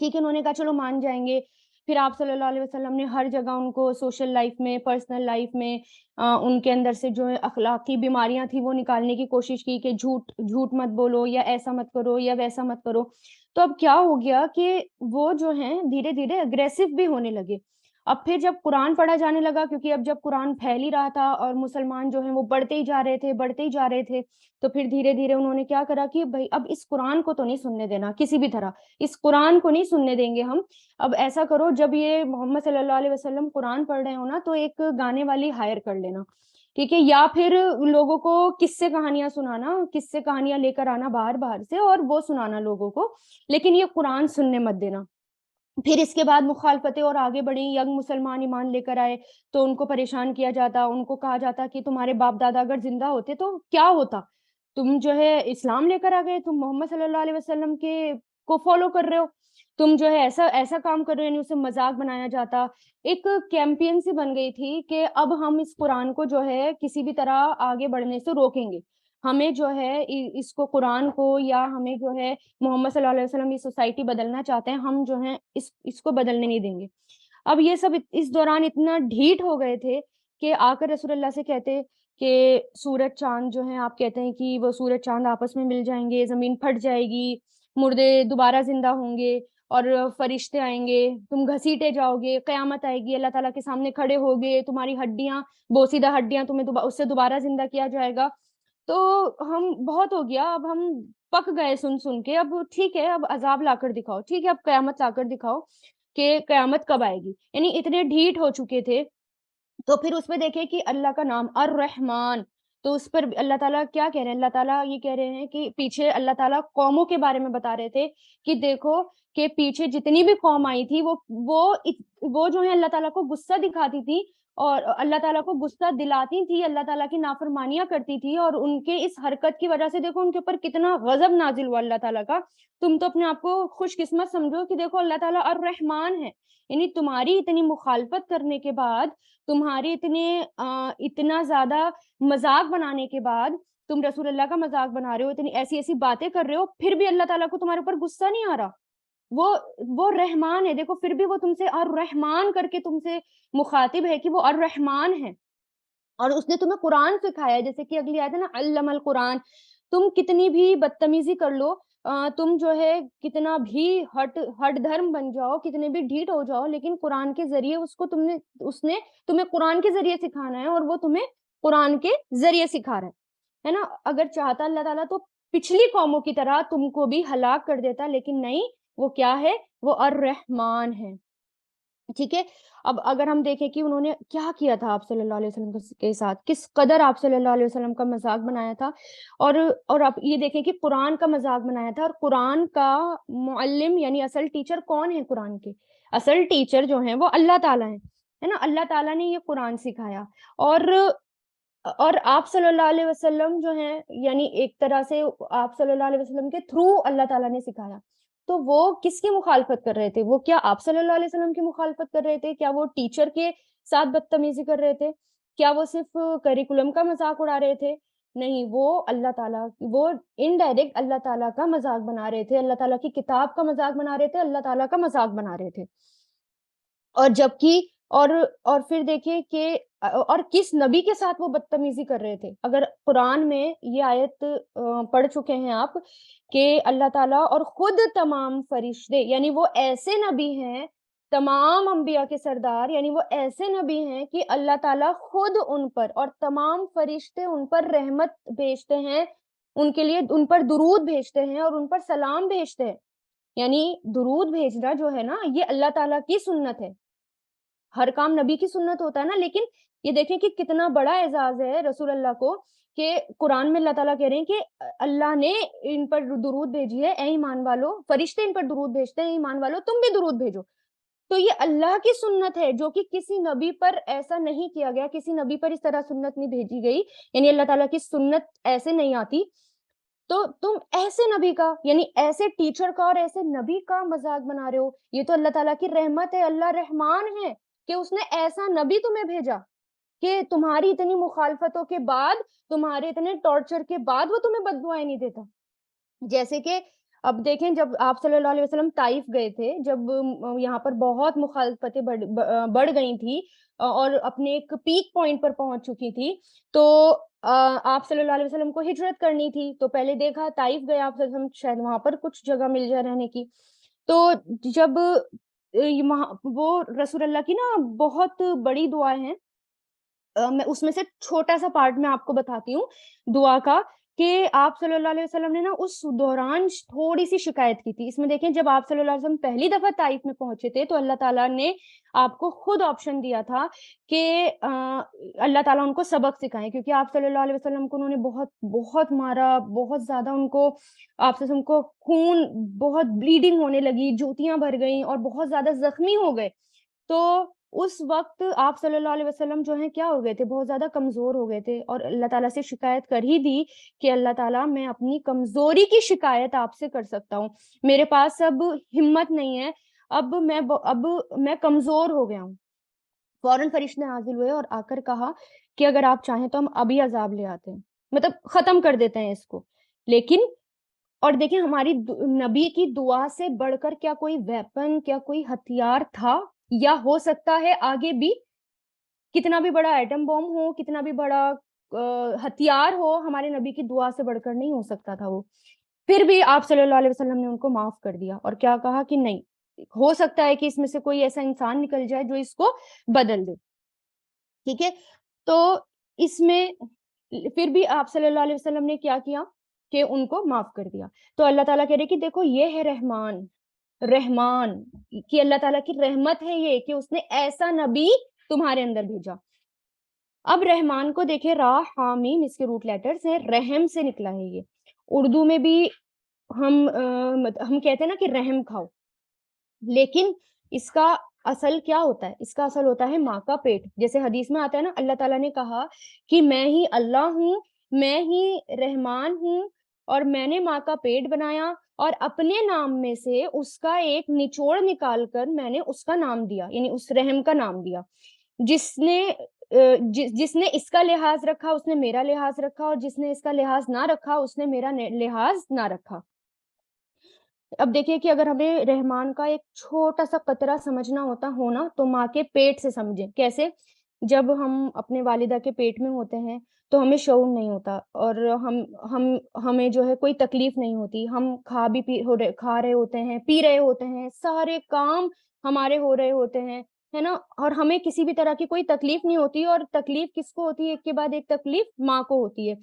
ٹھیک ہے، انہوں نے کہا چلو مان جائیں گے۔ پھر آپ صلی اللہ علیہ وسلم نے ہر جگہ ان کو سوشل لائف میں، پرسنل لائف میں ان کے اندر سے جو ہے اخلاقی بیماریاں تھی وہ نکالنے کی کوشش کی کہ جھوٹ مت بولو، یا ایسا مت کرو، یا ویسا مت کرو۔ تو اب کیا ہو گیا کہ وہ جو ہیں دھیرے دھیرے اگریسو بھی ہونے لگے۔ اب پھر جب قرآن پڑھا جانے لگا، کیونکہ اب جب قرآن پھیل ہی رہا تھا اور مسلمان جو ہیں وہ بڑھتے ہی جا رہے تھے، بڑھتے ہی جا رہے تھے، تو پھر دھیرے دھیرے انہوں نے کیا کرا کہ بھائی اب اس قرآن کو تو نہیں سننے دینا کسی بھی طرح، اس قرآن کو نہیں سننے دیں گے ہم۔ اب ایسا کرو، جب یہ محمد صلی اللہ علیہ وسلم قرآن پڑھ رہے ہو نا، تو ایک گانے والی ہائر کر لینا، ٹھیک ہے، یا پھر لوگوں کو قصے کہانیاں سنانا، قصے کہانیاں لے کر آنا باہر باہر سے، اور وہ سنانا لوگوں کو، لیکن یہ قرآن سننے مت دینا۔ پھر اس کے بعد مخالفتیں اور آگے بڑھیں، ینگ مسلمان ایمان لے کر آئے تو ان کو پریشان کیا جاتا، ان کو کہا جاتا کہ تمہارے باپ دادا اگر زندہ ہوتے تو کیا ہوتا، تم جو ہے اسلام لے کر آ گئے، تم محمد صلی اللہ علیہ وسلم کے کو فالو کر رہے ہو، تم جو ہے ایسا ایسا کام کر رہے ہو، یعنی اسے مذاق بنایا جاتا۔ ایک کیمپین سی بن گئی تھی کہ اب ہم اس قرآن کو جو ہے کسی بھی طرح آگے بڑھنے سے روکیں گے، ہمیں جو ہے اس کو قرآن کو، یا ہمیں جو ہے محمد صلی اللہ علیہ وسلم یہ سوسائٹی بدلنا چاہتے ہیں، ہم جو ہیں اس کو بدلنے نہیں دیں گے۔ اب یہ سب اس دوران اتنا ڈھیٹ ہو گئے تھے کہ آ کر رسول اللہ سے کہتے کہ سورج چاند جو ہیں، آپ کہتے ہیں کہ وہ سورج چاند آپس میں مل جائیں گے، زمین پھٹ جائے گی، مردے دوبارہ زندہ ہوں گے، اور فرشتے آئیں گے، تم گھسیٹے جاؤ گے، قیامت آئے گی، اللہ تعالیٰ کے سامنے کھڑے ہوگے، تمہاری ہڈیاں، بوسیدہ ہڈیاں، تمہیں اس سے دوبارہ زندہ کیا جائے گا۔ تو ہم بہت ہو گیا، اب ہم پک گئے سن سن کے، اب ٹھیک ہے، اب عذاب لا کر دکھاؤ، ٹھیک ہے، اب قیامت لا کر دکھاؤ کہ قیامت کب آئے گی، یعنی اتنے ڈھیٹ ہو چکے تھے۔ تو پھر اس میں دیکھیں کہ اللہ کا نام الرحمن، تو اس پر اللہ تعالیٰ کیا کہہ رہے ہیں، اللہ تعالیٰ یہ کہہ رہے ہیں کہ پیچھے اللہ تعالیٰ قوموں کے بارے میں بتا رہے تھے کہ دیکھو کہ پیچھے جتنی بھی قوم آئی تھی وہ جو ہے اللہ تعالیٰ کو غصہ دکھاتی تھی، اور اللہ تعالیٰ کو غصہ دلاتی تھی، اللہ تعالیٰ کی نافرمانیاں کرتی تھی، اور ان کے اس حرکت کی وجہ سے دیکھو ان کے اوپر کتنا غضب نازل ہوا اللہ تعالیٰ کا۔ تم تو اپنے آپ کو خوش قسمت سمجھو کہ دیکھو اللہ تعالیٰ الرحمن ہے، یعنی تمہاری اتنی مخالفت کرنے کے بعد، تمہاری اتنا زیادہ مذاق بنانے کے بعد، تم رسول اللہ کا مذاق بنا رہے ہو، اتنی ایسی ایسی باتیں کر رہے ہو، پھر بھی اللہ تعالیٰ کو تمہارے اوپر غصہ نہیں آ رہا۔ وہ رحمان ہے، دیکھو پھر بھی وہ تم سے الرحمان کر کے تم سے مخاطب ہے کہ وہ الرحمان ہے، اور اس نے تمہیں قرآن سکھایا ہے، جیسے کہ اگلی آیت ہے نا، علم القرآن۔ تم کتنی بھی بدتمیزی کر لو، تم جو ہے کتنا بھی ہٹ دھرم بن جاؤ، کتنے بھی ڈھیٹ ہو جاؤ، لیکن قرآن کے ذریعے اس نے تمہیں قرآن کے ذریعے سکھانا ہے، اور وہ تمہیں قرآن کے ذریعے سکھا رہا ہے نا۔ اگر چاہتا اللہ تعالیٰ تو پچھلی قوموں کی طرح تم کو بھی ہلاک کر دیتا، لیکن نہیں، وہ کیا ہے، وہ الرحمن ہے، ٹھیک ہے۔ اب اگر ہم دیکھیں کہ انہوں نے کیا کیا تھا آپ صلی اللہ علیہ وسلم کے ساتھ، کس قدر آپ صلی اللہ علیہ وسلم کا مذاق بنایا تھا، اور آپ یہ دیکھیں کہ قرآن کا مذاق بنایا تھا، اور قرآن کا معلم یعنی اصل ٹیچر کون ہے قرآن کے؟ اصل ٹیچر جو ہیں وہ اللہ تعالیٰ ہیں، ہے نا، اللہ تعالیٰ نے یہ قرآن سکھایا، اور آپ صلی اللہ علیہ وسلم جو ہیں، یعنی ایک طرح سے آپ صلی اللہ علیہ وسلم کے تھرو اللہ تعالیٰ نے سکھایا، تو وہ کس کی مخالفت کر رہے تھے؟ وہ کیا آپ صلی اللہ علیہ وسلم کی مخالفت کر رہے تھے؟ کیا وہ ٹیچر کے ساتھ بدتمیزی کر رہے تھے؟ کیا وہ صرف کریکولم کا مذاق اڑا رہے تھے؟ نہیں، وہ اللہ تعالیٰ، وہ انڈائریکٹ اللہ تعالیٰ کا مذاق بنا رہے تھے، اللہ تعالیٰ کی کتاب کا مذاق بنا رہے تھے، اللہ تعالیٰ کا مذاق بنا رہے تھے۔ اور جبکہ اور پھر دیکھیں کہ اور کس نبی کے ساتھ وہ بدتمیزی کر رہے تھے؟ اگر قرآن میں یہ آیت پڑھ چکے ہیں آپ کہ اللہ تعالیٰ اور خود تمام فرشتے، یعنی وہ ایسے نبی ہیں، تمام انبیاء کے سردار، یعنی وہ ایسے نبی ہیں کہ اللہ تعالیٰ خود ان پر اور تمام فرشتے ان پر رحمت بھیجتے ہیں، ان کے لیے ان پر درود بھیجتے ہیں اور ان پر سلام بھیجتے ہیں۔ یعنی درود بھیجنا جو ہے نا، یہ اللہ تعالیٰ کی سنت ہے، ہر کام نبی کی سنت ہوتا ہے نا، لیکن یہ دیکھیں کہ کتنا بڑا اعزاز ہے رسول اللہ کو کہ قرآن میں اللہ تعالیٰ کہہ رہے ہیں کہ اللہ نے ان پر درود بھیجی ہے، اے ایمان والو، فرشتے ان پر درود بھیجتے ہیں، اے ایمان والو تم بھی درود بھیجو۔ تو یہ اللہ کی سنت ہے جو کہ کسی نبی پر ایسا نہیں کیا گیا، کسی نبی پر اس طرح سنت نہیں بھیجی گئی، یعنی اللہ تعالیٰ کی سنت ایسے نہیں آتی۔ تو تم ایسے نبی کا، یعنی ایسے ٹیچر کا اور ایسے نبی کا مذاق بنا رہے ہو، یہ تو اللہ تعالیٰ کی رحمت ہے، اللہ رحمان ہے کہ اس نے ایسا نبی تمہیں بھیجا کہ تمہاری اتنی مخالفتوں کے بعد، تمہارے اتنے ٹارچر کے بعد وہ تمہیں بد دعائیں نہیں دیتا۔ جیسے کہ اب دیکھیں جب آپ صلی اللہ علیہ وسلم طائف گئے تھے، جب یہاں پر بہت مخالفتیں بڑھ گئی تھی اور اپنے ایک پیک پوائنٹ پر پہنچ چکی تھی، تو آپ صلی اللہ علیہ وسلم کو ہجرت کرنی تھی، تو پہلے دیکھا طائف گئے آپ صلی اللہ علیہ وسلم، شاید وہاں پر کچھ جگہ مل جائے رہنے کی. تو جب وہ رسول اللہ کی نا بہت بڑی دعائیں ہیں، میں اس میں سے چھوٹا سا پارٹ میں آپ کو بتاتی ہوں دعا کا، کہ آپ صلی اللہ علیہ وسلم نے نا اس دوران تھوڑی سی شکایت کی تھی. اس میں دیکھیں جب آپ صلی اللہ علیہ وسلم پہلی دفعہ طائف میں پہنچے تھے تو اللہ تعالیٰ نے آپ کو خود آپشن دیا تھا کہ اللہ تعالیٰ ان کو سبق سکھائیں، کیونکہ آپ صلی اللہ علیہ وسلم کو انہوں نے بہت بہت مارا، بہت زیادہ ان کو، آپ سے کو خون، بہت بلیڈنگ ہونے لگی، جوتیاں بھر گئیں اور بہت زیادہ زخمی ہو گئے. تو اس وقت آپ صلی اللہ علیہ وسلم جو ہیں کیا ہو گئے تھے، بہت زیادہ کمزور ہو گئے تھے، اور اللہ تعالیٰ سے شکایت کر ہی دی کہ اللہ تعالیٰ میں اپنی کمزوری کی شکایت آپ سے کر سکتا ہوں، میرے پاس اب ہمت نہیں ہے، اب میں کمزور ہو گیا ہوں. فوراً فرشتے نازل ہوئے اور آ کر کہا کہ اگر آپ چاہیں تو ہم ابھی عذاب لے آتے ہیں، مطلب ختم کر دیتے ہیں اس کو. لیکن اور دیکھیں ہماری نبی کی دعا سے بڑھ کر کیا کوئی ویپن، کیا کوئی ہتھیار تھا یا ہو سکتا ہے آگے بھی؟ کتنا بھی بڑا ایٹم بم ہو، کتنا بھی بڑا ہتھیار ہو، ہمارے نبی کی دعا سے بڑھ کر نہیں ہو سکتا تھا وہ. پھر بھی آپ صلی اللہ علیہ وسلم نے ان کو معاف کر دیا اور کیا کہا کہ نہیں، ہو سکتا ہے کہ اس میں سے کوئی ایسا انسان نکل جائے جو اس کو بدل دے. ٹھیک ہے، تو اس میں پھر بھی آپ صلی اللہ علیہ وسلم نے کیا کیا کہ ان کو معاف کر دیا. تو اللہ تعالیٰ کہہ رہے کہ دیکھو یہ ہے رحمان، رحمان کہ اللہ تعالیٰ کی رحمت ہے یہ کہ اس نے ایسا نبی تمہارے اندر بھیجا. اب رحمان کو دیکھیں، را ہا میم اس کے روٹ لیٹرز ہیں، رحم سے نکلا ہے یہ. اردو میں بھی ہم کہتے ہیں نا کہ رحم کھاؤ، لیکن اس کا اصل کیا ہوتا ہے؟ اس کا اصل ہوتا ہے ماں کا پیٹ. جیسے حدیث میں آتا ہے نا، اللہ تعالیٰ نے کہا کہ میں ہی اللہ ہوں، میں ہی رحمان ہوں، اور میں نے ماں کا پیٹ بنایا اور اپنے نام میں سے اس کا ایک نچوڑ نکال کر میں نے اس کا نام دیا، یعنی اس رحم کا نام دیا. جس نے اس کا لحاظ رکھا اس نے میرا لحاظ رکھا، اور جس نے اس کا لحاظ نہ رکھا اس نے میرا لحاظ نہ رکھا. اب دیکھیے کہ اگر ہمیں رحمان کا ایک چھوٹا سا قطرہ سمجھنا ہونا تو ماں کے پیٹ سے سمجھیں. کیسے؟ جب ہم اپنے والدہ کے پیٹ میں ہوتے ہیں تو ہمیں شعور نہیں ہوتا، اور ہمیں جو ہے کوئی تکلیف نہیں ہوتی، ہم کھا رہے ہوتے ہیں، پی رہے ہوتے ہیں، سارے کام ہمارے ہو رہے ہوتے ہیں، ہے نا، اور ہمیں کسی بھی طرح کی کوئی تکلیف نہیں ہوتی. اور تکلیف کس کو ہوتی ہے؟ ایک کے بعد ایک تکلیف ماں کو ہوتی ہے.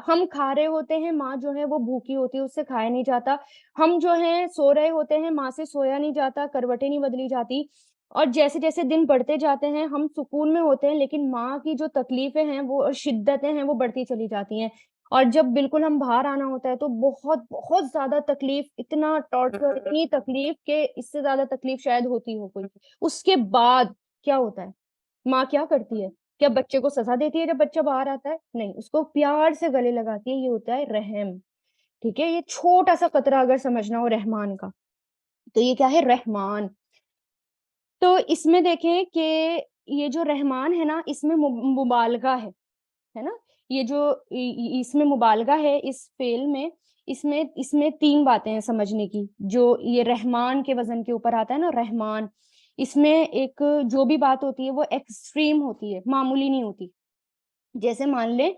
ہم کھا رہے ہوتے ہیں، ماں جو ہے وہ بھوکی ہوتی ہے، اس سے کھایا نہیں جاتا. ہم جو ہیں سو رہے ہوتے ہیں، ماں سے سویا نہیں جاتا، کروٹیں نہیں بدلی جاتی. اور جیسے جیسے دن بڑھتے جاتے ہیں ہم سکون میں ہوتے ہیں، لیکن ماں کی جو تکلیفیں ہیں وہ شدتیں ہیں وہ بڑھتی چلی جاتی ہیں. اور جب بالکل ہم باہر آنا ہوتا ہے تو بہت بہت زیادہ تکلیف، اتنا ٹارچر، اتنی تکلیف کہ اس سے زیادہ تکلیف شاید ہوتی ہو کوئی. اس کے بعد کیا ہوتا ہے؟ ماں کیا کرتی ہے؟ کیا بچے کو سزا دیتی ہے جب بچہ باہر آتا ہے؟ نہیں، اس کو پیار سے گلے لگاتی ہے. یہ ہوتا ہے رحم. ٹھیک ہے، یہ چھوٹا سا قطرہ اگر سمجھنا ہو رحمان کا تو یہ کیا ہے؟ رحمان. تو اس میں دیکھیں کہ یہ جو رحمان ہے نا، اس میں مبالغہ ہے نا، یہ جو اس میں مبالغہ ہے اس فعل میں، اس میں تین باتیں ہیں سمجھنے کی. جو یہ رحمان کے وزن کے اوپر آتا ہے نا، رحمان، اس میں ایک جو بھی بات ہوتی ہے وہ ایکسٹریم ہوتی ہے، معمولی نہیں ہوتی. جیسے مان لیں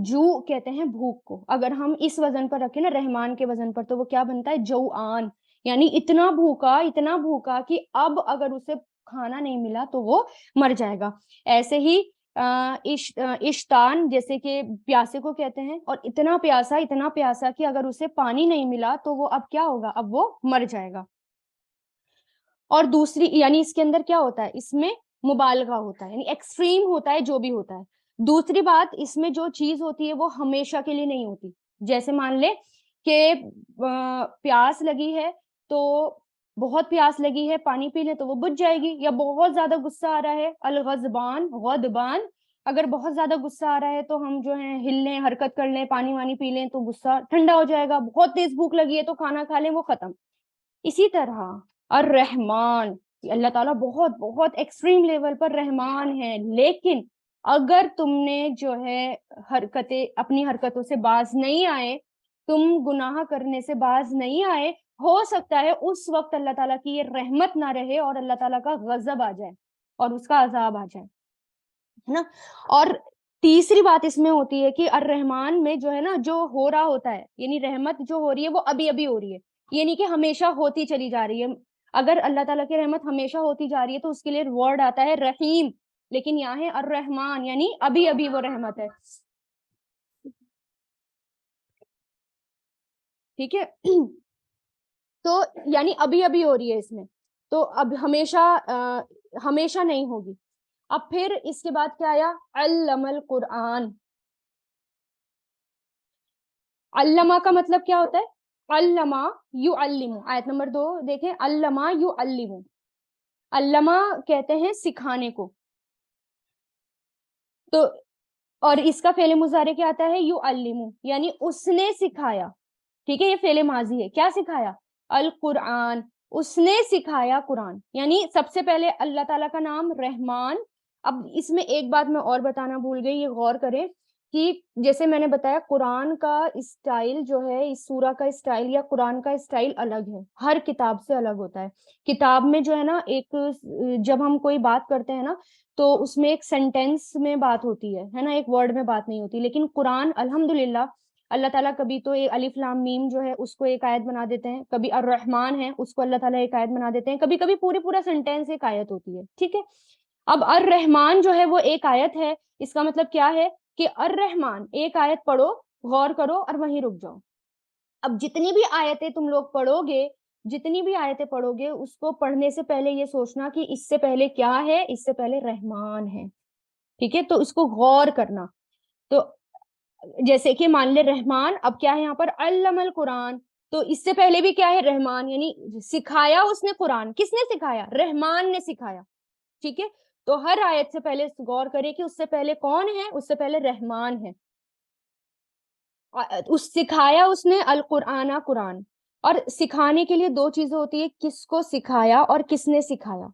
جو کہتے ہیں بھوک کو، اگر ہم اس وزن پر رکھیں نا رحمان کے وزن پر، تو وہ کیا بنتا ہے؟ جوعان، یعنی اتنا بھوکا کہ اب اگر اسے کھانا نہیں ملا تو وہ مر جائے گا. ایسے ہی اشتان، جیسے کہ پیاسے کو کہتے ہیں، اور اتنا پیاسا کہ اگر اسے پانی نہیں ملا تو وہ اب کیا ہوگا؟ اب وہ مر جائے گا. اور دوسری، یعنی اس کے اندر کیا ہوتا ہے؟ اس میں مبالغہ ہوتا ہے، یعنی ایکسٹریم ہوتا ہے جو بھی ہوتا ہے. دوسری بات، اس میں جو چیز ہوتی ہے وہ ہمیشہ کے لیے نہیں ہوتی. جیسے مان لے کہ پیاس لگی ہے تو بہت پیاس لگی ہے، پانی پی لیں تو وہ بجھ جائے گی. یا بہت زیادہ غصہ آ رہا ہے، الغضبان، غضبان، اگر بہت زیادہ غصہ آ رہا ہے تو ہم جو ہیں ہل لیں، حرکت کر لیں، پانی وانی پی لیں تو غصہ ٹھنڈا ہو جائے گا. بہت تیز بھوک لگی ہے تو کھانا کھا لیں، وہ ختم. اسی طرح الرحمان، اللہ تعالیٰ بہت بہت ایکسٹریم لیول پر رحمان ہے. لیکن اگر تم نے جو ہے اپنی حرکتوں سے باز نہیں آئے تم گناہ کرنے سے باز نہیں آئے، ہو سکتا ہے اس وقت اللہ تعالیٰ کی یہ رحمت نہ رہے اور اللہ تعالیٰ کا غضب آ جائے اور اس کا عذاب آ جائے، ہے نا۔ اور تیسری بات اس میں ہوتی ہے کہ الرحمن میں جو ہے نا، جو ہو رہا ہوتا ہے، یعنی رحمت جو ہو رہی ہے وہ ابھی ابھی ہو رہی ہے، یہ نہیں کہ ہمیشہ ہوتی چلی جا رہی ہے۔ اگر اللہ تعالیٰ کی رحمت ہمیشہ ہوتی جا رہی ہے تو اس کے لیے ورڈ آتا ہے رحیم، لیکن یہاں ہے الرحمن، یعنی ابھی ابھی وہ رحمت ہے، ٹھیک ہے۔ تو یعنی ابھی ابھی ہو رہی ہے اس میں، تو اب ہمیشہ نہیں ہوگی۔ اب پھر اس کے بعد کیا آیا؟ علم القرآن۔ علمہ کا مطلب کیا ہوتا ہے؟ علمہ یعلم، آیت نمبر 2 دیکھیں، علمہ یعلم، علمہ کہتے ہیں سکھانے کو، تو اور اس کا فعل مضارع کیا آتا ہے؟ یعلم، یعنی اس نے سکھایا، ٹھیک ہے، یہ فعل ماضی ہے، کیا سکھایا؟ القرآن، اس نے سکھایا قرآن، یعنی سب سے پہلے اللہ تعالیٰ کا نام رحمان۔ اب اس میں ایک بات میں اور بتانا بھول گئی، یہ غور کریں کہ جیسے میں نے بتایا قرآن کا اسٹائل جو ہے، اس سورہ کا اسٹائل یا قرآن کا اسٹائل الگ ہے، ہر کتاب سے الگ ہوتا ہے۔ کتاب میں جو ہے نا، ایک جب ہم کوئی بات کرتے ہیں نا تو اس میں ایک سینٹینس میں بات ہوتی ہے نا، ایک ورڈ میں بات نہیں ہوتی، لیکن قرآن الحمدللہ اللہ تعالیٰ کبھی تو الف لام میم جو ہے اس کو ایک آیت بنا دیتے ہیں، کبھی الرحمن ہے اس کو اللہ تعالیٰ ایک آیت بنا دیتے ہیں، کبھی کبھی پورا سینٹینس ایک آیت ہوتی ہے، ٹھیک ہے۔ اب الرحمن جو ہے وہ ایک آیت ہے، اس کا مطلب کیا ہے کہ الرحمن ایک آیت پڑھو، غور کرو اور وہیں رک جاؤ۔ اب جتنی بھی آیتیں تم لوگ پڑھو گے، جتنی بھی آیتیں پڑھو گے، اس کو پڑھنے سے پہلے یہ سوچنا کہ اس سے پہلے کیا ہے، اس سے پہلے رحمان ہے، ٹھیک ہے، تو اس کو غور کرنا۔ تو جیسے کہ مان لے رحمان، اب کیا ہے یہاں پر؟ علم القرآن، تو اس سے پہلے بھی کیا ہے؟ رحمان، یعنی سکھایا اس نے قرآن، کس نے سکھایا؟ رحمان نے سکھایا، ٹھیک ہے۔ تو ہر آیت سے پہلے غور کرے کہ اس سے پہلے کون ہے؟ اس سے پہلے رحمان ہے، اس سکھایا اس نے القرآن، قرآن۔ اور سکھانے کے لیے دو چیزیں ہوتی ہے، کس کو سکھایا اور کس نے سکھایا،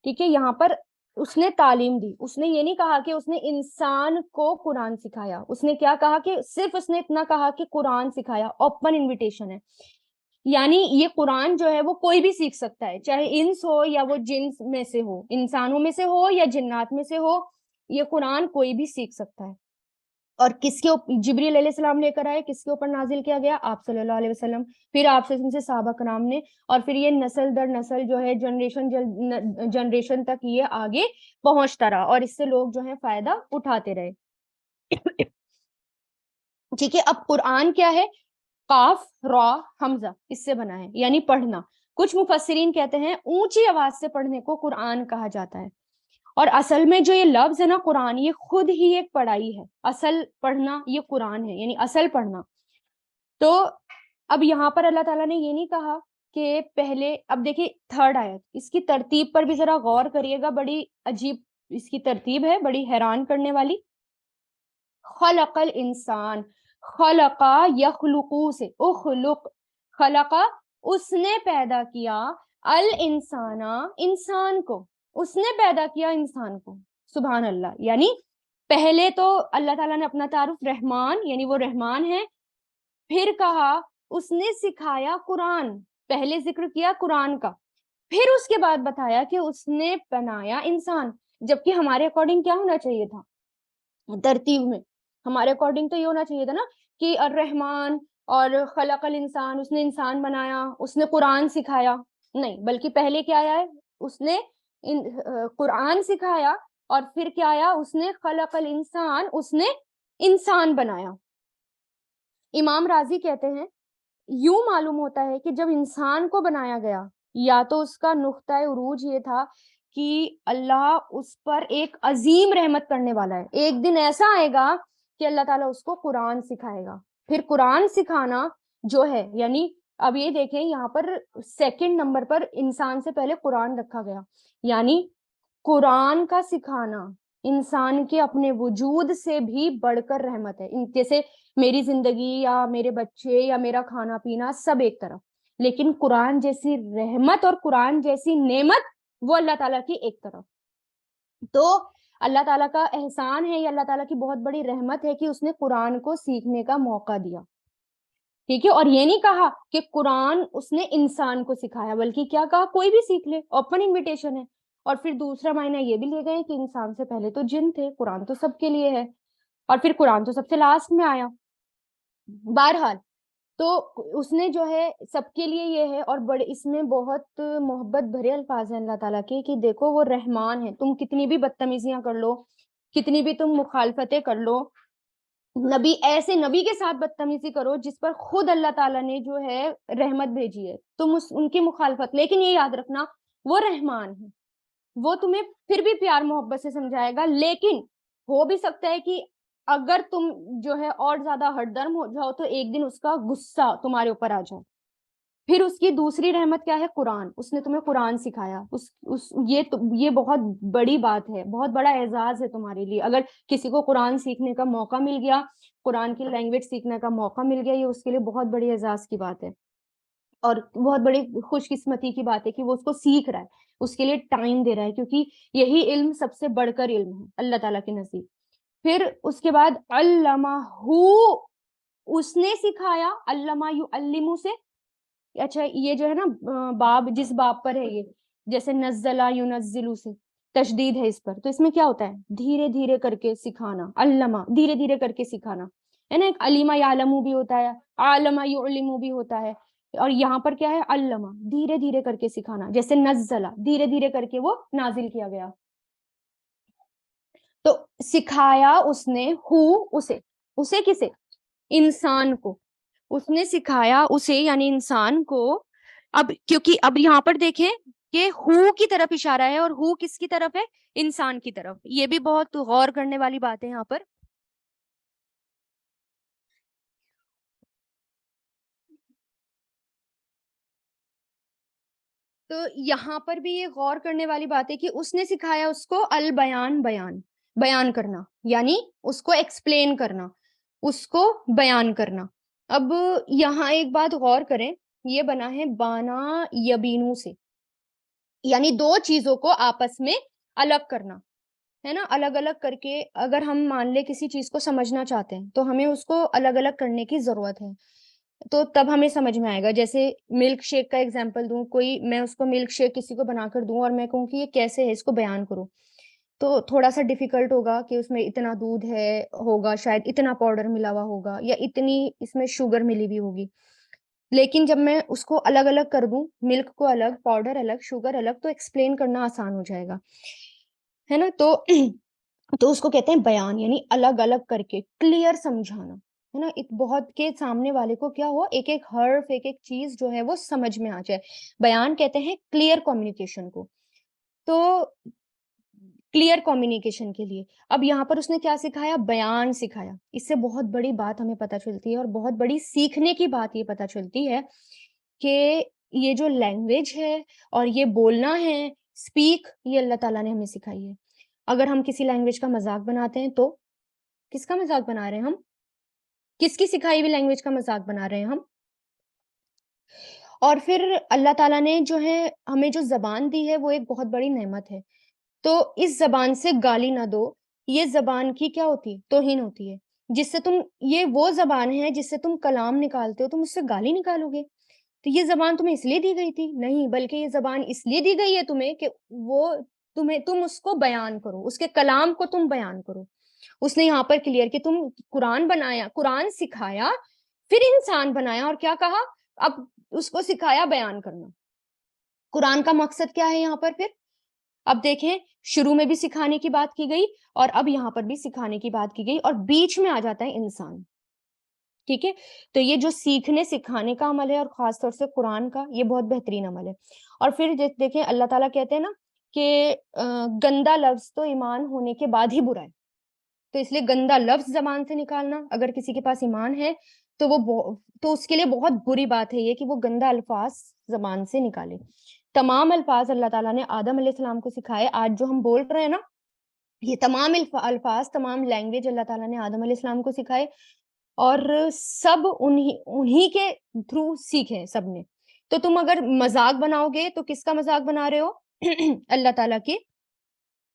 ٹھیک ہے۔ یہاں پر اس نے تعلیم دی، اس نے یہ نہیں کہا کہ اس نے انسان کو قرآن سکھایا، اس نے کیا کہا کہ صرف اس نے اتنا کہا کہ قرآن سکھایا، اوپن انویٹیشن ہے، یعنی یہ قرآن جو ہے وہ کوئی بھی سیکھ سکتا ہے، چاہے انس ہو یا وہ جنس میں سے ہو، انسانوں میں سے ہو یا جنات میں سے ہو، یہ قرآن کوئی بھی سیکھ سکتا ہے۔ اور کس کے جبریل علیہ السلام لے کر آئے، کس کے اوپر نازل کیا گیا؟ آپ صلی اللہ علیہ وسلم، پھر آپ سے صحابہ کرام نے، اور پھر یہ نسل در نسل جو ہے، جنریشن تک یہ آگے پہنچتا رہا، اور اس سے لوگ جو ہے فائدہ اٹھاتے رہے، ٹھیک ہے۔ اب قرآن کیا ہے؟ قاف را حمزہ، اس سے بنا ہے، یعنی پڑھنا۔ کچھ مفسرین کہتے ہیں اونچی آواز سے پڑھنے کو قرآن کہا جاتا ہے، اور اصل میں جو یہ لفظ ہے نا قرآن، یہ خود ہی ایک پڑھائی ہے، اصل پڑھنا یہ قرآن ہے، یعنی اصل پڑھنا۔ تو اب یہاں پر اللہ تعالیٰ نے یہ نہیں کہا کہ پہلے، اب دیکھیں تھرڈ آیت، اس کی ترتیب پر بھی ذرا غور کریے گا، بڑی عجیب اس کی ترتیب ہے، بڑی حیران کرنے والی۔ خلق الانسان، خلقا یخلقو سے اخلق، خلقا اس نے پیدا کیا، الانسانا انسان کو، اس نے پیدا کیا انسان کو، سبحان اللہ۔ یعنی پہلے تو اللہ تعالیٰ نے اپنا تعارف رحمان، یعنی وہ رحمان ہے، پھر کہا اس نے سکھایا قرآن، پہلے ذکر کیا قرآن کا، پھر اس کے بعد بتایا کہ اس نے بنایا انسان، جبکہ ہمارے اکارڈنگ کیا ہونا چاہیے تھا ترتیب میں؟ ہمارے اکارڈنگ تو یہ ہونا چاہیے تھا نا کہ الرحمن اور خلق الانسان، اس نے انسان بنایا، اس نے قرآن سکھایا، نہیں، بلکہ پہلے کیا آیا ہے؟ اس نے قرآن سکھایا، اور پھر کیا آیا؟ اس نے خلق الانسان، اس نے انسان بنایا۔ امام راضی کہتے ہیں یوں معلوم ہوتا ہے کہ جب انسان کو بنایا گیا، یا تو اس کا نقطۂ عروج یہ تھا کہ اللہ اس پر ایک عظیم رحمت کرنے والا ہے، ایک دن ایسا آئے گا کہ اللہ تعالیٰ اس کو قرآن سکھائے گا۔ پھر قرآن سکھانا جو ہے، یعنی اب یہ دیکھیں یہاں پر سیکنڈ نمبر پر انسان سے پہلے قرآن رکھا گیا، یعنی قرآن کا سکھانا انسان کے اپنے وجود سے بھی بڑھ کر رحمت ہے۔ جیسے میری زندگی یا میرے بچے یا میرا کھانا پینا سب ایک طرف، لیکن قرآن جیسی رحمت اور قرآن جیسی نعمت وہ اللہ تعالیٰ کی ایک طرف۔ تو اللہ تعالیٰ کا احسان ہے، یہ اللہ تعالیٰ کی بہت بڑی رحمت ہے کہ اس نے قرآن کو سیکھنے کا موقع دیا۔ ٹھیک ہے, اور یہ نہیں کہا کہ قرآن اس نے انسان کو سکھایا, بلکہ کیا کہا, کوئی بھی سیکھ لے, اوپن انویٹیشن ہے. اور پھر دوسرا معنی یہ بھی لے گئے کہ انسان سے پہلے تو جن تھے, قرآن تو سب کے لیے ہے, اور پھر قرآن تو سب سے لاسٹ میں آیا. بہرحال تو اس نے جو ہے سب کے لیے یہ ہے, اور بڑے اس میں بہت محبت بھرے الفاظ ہیں اللہ تعالیٰ کے, کہ دیکھو وہ رحمان ہے, تم کتنی بھی بدتمیزیاں کر لو, کتنی بھی تم مخالفتیں کر لو, نبی ایسے نبی کے ساتھ بدتمیزی کرو جس پر خود اللہ تعالیٰ نے جو ہے رحمت بھیجی ہے, تم ان کی مخالفت, لیکن یہ یاد رکھنا وہ رحمان ہے, وہ تمہیں پھر بھی پیار محبت سے سمجھائے گا. لیکن ہو بھی سکتا ہے کہ اگر تم جو ہے اور زیادہ ہٹ درم ہو جاؤ تو ایک دن اس کا غصہ تمہارے اوپر آ جائے. پھر اس کی دوسری رحمت کیا ہے, قرآن, اس نے تمہیں قرآن سکھایا. یہ بہت بڑی بات ہے, بہت بڑا اعزاز ہے تمہارے لیے. اگر کسی کو قرآن سیکھنے کا موقع مل گیا, قرآن کی لینگویج سیکھنے کا موقع مل گیا, یہ اس کے لیے بہت بڑی اعزاز کی بات ہے, اور بہت بڑی خوش قسمتی کی بات ہے کہ وہ اس کو سیکھ رہا ہے, اس کے لیے ٹائم دے رہا ہے, کیونکہ یہی علم سب سے بڑھ کر علم ہے اللہ تعالیٰ کے نزدیک. پھر اس کے بعد علمہ, اس نے سکھایا, علمہ یعلمو سے, اچھا یہ جو ہے نا باب, جس باب پر ہے یہ, جیسے نزلہ ینزلو سے تشدید ہے اس پر, تو اس میں کیا ہوتا ہے, دھیرے دھیرے کر کے سکھانا, علمہ دھیرے دھیرے کر کے سکھانا ہے نا. ایک علیمہ یعلمو بھی ہوتا ہے, عالمہ یعلمو بھی ہوتا ہے, اور یہاں پر کیا ہے, علمہ دھیرے دھیرے کر کے سکھانا, جیسے نزلہ دھیرے دھیرے کر کے وہ نازل کیا گیا. تو سکھایا اس نے, اسے کسے, انسان کو, اس نے سکھایا اسے یعنی انسان کو. اب کیونکہ اب یہاں پر دیکھیں کہ ہو کی طرف اشارہ ہے, اور ہو کس کی طرف ہے, انسان کی طرف. یہ بھی بہت غور کرنے والی بات ہے یہاں پر. تو یہاں پر بھی یہ غور کرنے والی بات ہے کہ اس نے سکھایا اس کو البیان, بیان کرنا, یعنی اس کو ایکسپلین کرنا, اس کو بیان کرنا. اب یہاں ایک بات غور کریں, یہ بنا ہے بانا یبینو سے, یعنی دو چیزوں کو آپس میں الگ کرنا ہے نا. الگ الگ کر کے اگر ہم مان لے کسی چیز کو سمجھنا چاہتے ہیں تو ہمیں اس کو الگ الگ کرنے کی ضرورت ہے, تو تب ہمیں سمجھ میں آئے گا. جیسے ملک شیک کا ایگزامپل دوں, کوئی میں اس کو ملک شیک کسی کو بنا کر دوں اور میں کہوں کہ یہ کیسے ہے, اس کو بیان کروں, تو تھوڑا سا ڈیفیکلٹ ہوگا کہ اس میں اتنا دودھ ہوگا, شاید اتنا پاؤڈر ملا ہوا ہوگا, یا اتنی اس میں شوگر ملی ہوئی ہوگی. لیکن جب میں اس کو الگ الگ کر دوں, ملک کو الگ, پاؤڈر الگ, شوگر الگ, تو ایکسپلین کرنا آسان ہو جائے گا, ہے نا. تو اس کو کہتے ہیں بیان, یعنی الگ الگ کر کے کلیئر سمجھانا, ہے نا. بہت کے سامنے والے کو کیا ہو, ایک ایک حرف, ایک ایک چیز جو ہے وہ سمجھ میں آ جائے. بیان کہتے ہیں کلیئر کمیونیکیشن کو. تو کلیئر کمیونیکیشن کے لیے اب یہاں پر اس نے کیا سکھایا, بیان سکھایا. اس سے بہت بڑی بات ہمیں پتہ چلتی ہے, اور بہت بڑی سیکھنے کی بات یہ پتہ چلتی ہے کہ یہ جو لینگویج ہے اور یہ بولنا ہے, اسپیک, یہ اللہ تعالیٰ نے ہمیں سکھائی ہے. اگر ہم کسی لینگویج کا مذاق بناتے ہیں تو کس کا مذاق بنا رہے ہیں ہم, کس کی سکھائی ہوئی لینگویج کا مذاق بنا رہے ہیں ہم. اور پھر اللہ تعالیٰ نے جو ہے ہمیں جو زبان دی ہے وہ ایک بہت بڑی نعمت ہے, تو اس زبان سے گالی نہ دو. یہ زبان کی کیا ہوتی ہے, توہین ہوتی ہے. جس سے تم, یہ وہ زبان ہے جس سے تم کلام نکالتے ہو, تم اس سے گالی نکالو گے. تو یہ زبان تمہیں اس لیے دی گئی تھی نہیں, بلکہ یہ زبان اس لیے دی گئی ہے تمہیں کہ وہ تم اس کو بیان کرو, اس کے کلام کو تم بیان کرو. اس نے یہاں پر کلیئر کہ تم قرآن بنایا, قرآن سکھایا, پھر انسان بنایا, اور کیا کہا, اب اس کو سکھایا بیان کرنا. قرآن کا مقصد کیا ہے یہاں پر پھر, اب دیکھیں شروع میں بھی سکھانے کی بات کی گئی, اور اب یہاں پر بھی سکھانے کی بات کی گئی, اور بیچ میں آ جاتا ہے انسان. ٹھیک ہے, تو یہ جو سیکھنے سکھانے کا عمل ہے, اور خاص طور سے قرآن کا, یہ بہت بہترین عمل ہے. اور پھر دیکھیں اللہ تعالیٰ کہتے ہیں نا کہ گندا لفظ تو ایمان ہونے کے بعد ہی برا ہے, تو اس لیے گندا لفظ زبان سے نکالنا, اگر کسی کے پاس ایمان ہے تو تو اس کے لیے بہت بری بات ہے یہ کہ وہ گندا الفاظ زبان سے نکالے. تمام الفاظ اللہ تعالیٰ نے آدم علیہ السلام کو سکھائے. آج جو ہم بول رہے ہیں نا, یہ تمام الفاظ, تمام لینگویج اللہ تعالیٰ نے آدم علیہ السلام کو سکھائے, اور سب انہی کے تھرو سیکھے سب نے. تو تم اگر مذاق بناؤ گے تو کس کا مذاق بنا رہے ہو, اللہ تعالیٰ کی,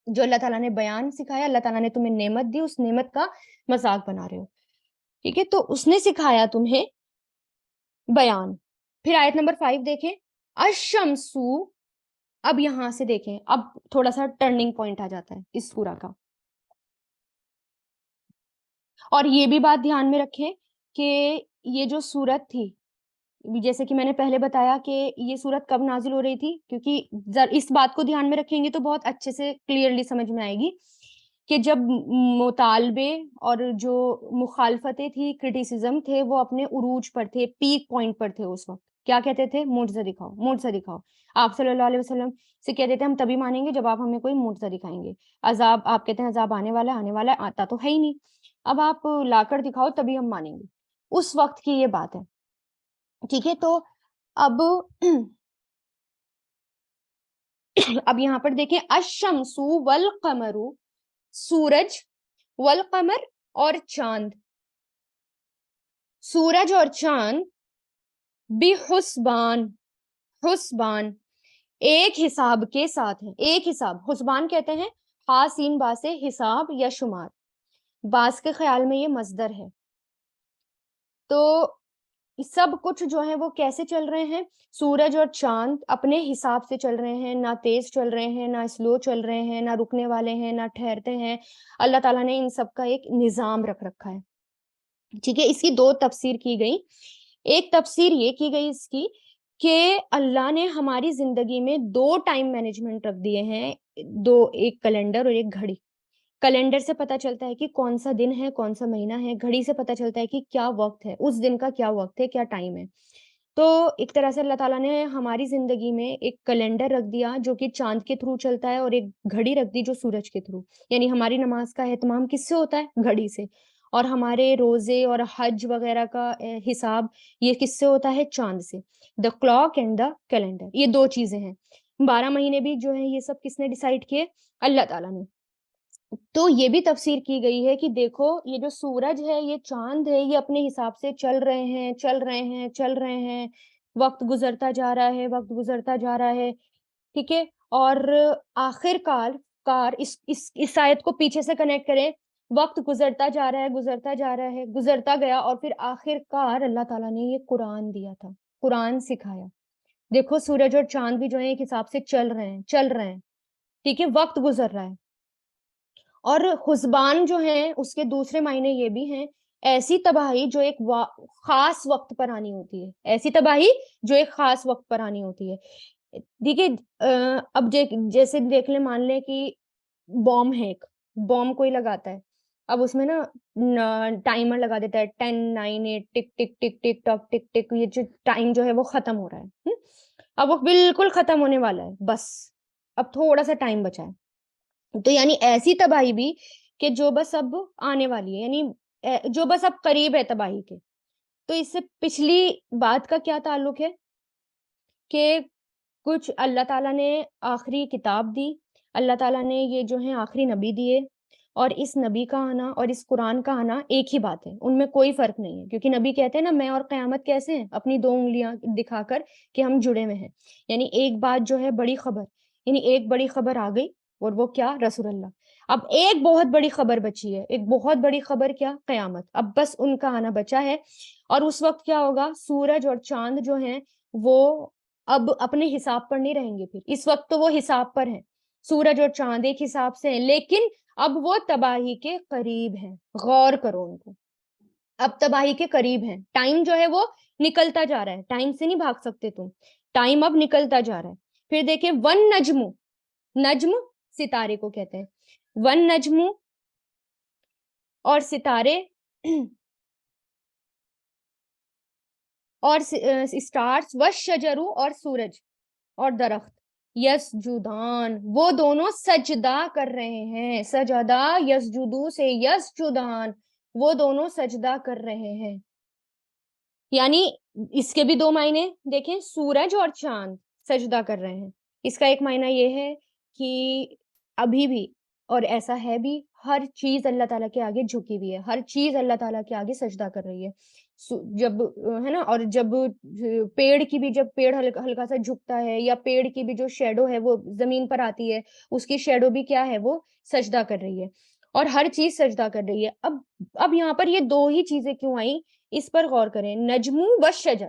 جو اللہ تعالیٰ نے بیان سکھایا, اللہ تعالیٰ نے تمہیں نعمت دی, اس نعمت کا مذاق بنا رہے ہو. ٹھیک ہے, تو اس نے سکھایا تمہیں بیان. پھر آیت نمبر 5 دیکھیں, الشمسو. اب یہاں سے دیکھیں, اب تھوڑا سا ٹرننگ پوائنٹ آ جاتا ہے اس سورہ کا. اور یہ بھی بات دھیان میں رکھیں کہ یہ جو سورت تھی, جیسے کہ میں نے پہلے بتایا کہ یہ سورت کب نازل ہو رہی تھی, کیونکہ اس بات کو دھیان میں رکھیں گے تو بہت اچھے سے کلیئرلی سمجھ میں آئے گی کہ جب مطالبے اور جو مخالفتیں تھی, کرٹیسزم تھے, وہ اپنے عروج پر تھے, پیک پوائنٹ پر تھے اس وقت. کیا کہتے تھے؟ معجزہ دکھاؤ, معجزہ دکھاؤ. آپ صلی اللہ علیہ وسلم سے کہتے تھے ہم تبھی مانیں گے جب آپ ہمیں کوئی معجزہ دکھائیں گے. عذاب, آپ کہتے ہیں عذاب آنے والا آتا تو ہے ہی نہیں, اب آپ لا کر دکھاؤ تبھی ہم مانیں گے. اس وقت کی یہ بات ہے, ٹھیک ہے. تو اب اب یہاں پر دیکھیں, الشمس والقمر, سورج, والقمر اور چاند, سورج اور چاند, بحسبان, حسبان, ایک حساب کے ساتھ ہیں. ایک حساب, حسبان کہتے ہیں حاسین با سے حساب یا شمار. باس کے خیال میں یہ مصدر ہے. تو سب کچھ جو ہے وہ کیسے چل رہے ہیں؟ سورج اور چاند اپنے حساب سے چل رہے ہیں, نہ تیز چل رہے ہیں, نہ سلو چل رہے ہیں, نہ رکنے والے ہیں, نہ ٹھہرتے ہیں. اللہ تعالیٰ نے ان سب کا ایک نظام رکھ رکھا ہے, ٹھیک ہے. اس کی دو تفسیر کی گئی. ایک تفسیر یہ کی گئی اس کی کہ اللہ نے ہماری زندگی میں دو ٹائم مینجمنٹ رکھ دیے ہیں, دو, ایک کیلنڈر اور ایک گھڑی. کیلنڈر سے پتہ چلتا ہے کہ کون سا دن ہے, کون سا مہینہ ہے. گھڑی سے پتہ چلتا ہے کہ کیا وقت ہے, اس دن کا کیا وقت ہے, کیا ٹائم ہے. تو ایک طرح سے اللہ تعالیٰ نے ہماری زندگی میں ایک کیلنڈر رکھ دیا جو کہ چاند کے تھرو چلتا ہے, اور ایک گھڑی رکھ دی جو سورج کے تھرو. یعنی ہماری نماز کا اہتمام کس سے ہوتا ہے؟ گھڑی سے. اور ہمارے روزے اور حج وغیرہ کا حساب یہ کس سے ہوتا ہے؟ چاند سے. The clock and the calendar, یہ دو چیزیں ہیں. 12 مہینے بھی جو ہیں یہ سب کس نے ڈیسائیڈ کیے؟ اللہ تعالیٰ نے. تو یہ بھی تفسیر کی گئی ہے کہ دیکھو یہ جو سورج ہے, یہ چاند ہے, یہ اپنے حساب سے چل رہے ہیں, چل رہے ہیں, چل رہے ہیں. وقت گزرتا جا رہا ہے, وقت گزرتا جا رہا ہے, ٹھیک ہے. اور آخر کار اس آیت کو پیچھے سے کنیکٹ کریں. وقت گزرتا جا رہا ہے, گزرتا جا رہا ہے, گزرتا گیا, اور پھر آخر کار اللہ تعالیٰ نے یہ قرآن دیا تھا, قرآن سکھایا. دیکھو سورج اور چاند بھی جو ہے ایک حساب سے چل رہے ہیں, چل رہے ہیں, ٹھیک ہے. وقت گزر رہا ہے. اور حسبان جو ہیں اس کے دوسرے معنی یہ بھی ہیں, ایسی تباہی جو ایک خاص وقت پر آنی ہوتی ہے, ایسی تباہی جو ایک خاص وقت پر آنی ہوتی ہے. دیکھیے اب جیسے دیکھ لیں, مان لیں کہ بوم ہے, ایک بوم کوئی لگاتا ہے, اب اس میں نا ٹائمر لگا دیتا ہے 10 9 8 ٹک ٹک ٹک ٹک ٹک ٹک ٹک, یہ جو ٹائم جو ہے وہ ختم ہو رہا ہے. اب وہ بالکل ختم ہونے والا ہے, بس اب تھوڑا سا ٹائم بچا ہے. تو یعنی ایسی تباہی بھی کہ جو بس اب آنے والی ہے, یعنی جو بس اب قریب ہے تباہی کے. تو اس سے پچھلی بات کا کیا تعلق ہے کہ کچھ اللہ تعالیٰ نے آخری کتاب دی, اللہ تعالیٰ نے یہ جو ہیں آخری نبی دیے, اور اس نبی کا آنا اور اس قرآن کا آنا ایک ہی بات ہے, ان میں کوئی فرق نہیں ہے. کیونکہ نبی کہتے ہیں نا, میں اور قیامت کیسے ہیں, اپنی 2 انگلیاں دکھا کر کہ ہم جڑے ہوئے ہیں. یعنی ایک بات جو ہے بڑی خبر, یعنی ایک بڑی خبر آ گئی, اور وہ کیا؟ رسول اللہ. اب ایک بہت بڑی خبر بچی ہے, ایک بہت بڑی خبر کیا؟ قیامت. اب بس ان کا آنا بچا ہے. اور اس وقت کیا ہوگا؟ سورج اور چاند جو ہیں وہ اب اپنے حساب پر نہیں رہیں گے. پھر اس وقت تو وہ حساب پر ہیں, سورج اور چاند ایک حساب سے ہیں, لیکن اب وہ تباہی کے قریب ہیں. غور کرو ان کو, اب تباہی کے قریب ہیں. ٹائم جو ہے وہ نکلتا جا رہا ہے, ٹائم سے نہیں بھاگ سکتے تم, ٹائم اب نکلتا جا رہا ہے. پھر دیکھیں ون نجم, نجم ستارے کو کہتے ہیں, ون نجم اور ستارے اور اسٹارز, والشجر اور سورج اور درخت, یسجدان, وہ دونوں سجدہ کر رہے ہیں. سجدہ یسجدو سے یسجدان, وہ دونوں سجدہ کر رہے ہیں. یعنی اس کے بھی 2 معنی دیکھیں, سورج اور چاند سجدہ کر رہے ہیں. اس کا ایک معنی یہ ہے کہ ابھی بھی, اور ایسا ہے بھی, ہر چیز اللہ تعالیٰ کے آگے جھکی ہوئی ہے, ہر چیز اللہ تعالیٰ کے آگے سجدہ کر رہی ہے. جب ہے نا, اور جب پیڑ کی بھی, جب پیڑ ہلکا سا جھکتا ہے, یا پیڑ کی بھی جو شیڈو ہے وہ زمین پر آتی ہے, اس کی شیڈو بھی کیا ہے؟ وہ سجدہ کر رہی ہے, اور ہر چیز سجدہ کر رہی ہے. اب یہاں پر یہ 2 ہی چیزیں کیوں آئیں, اس پر غور کریں. نجم و شجر,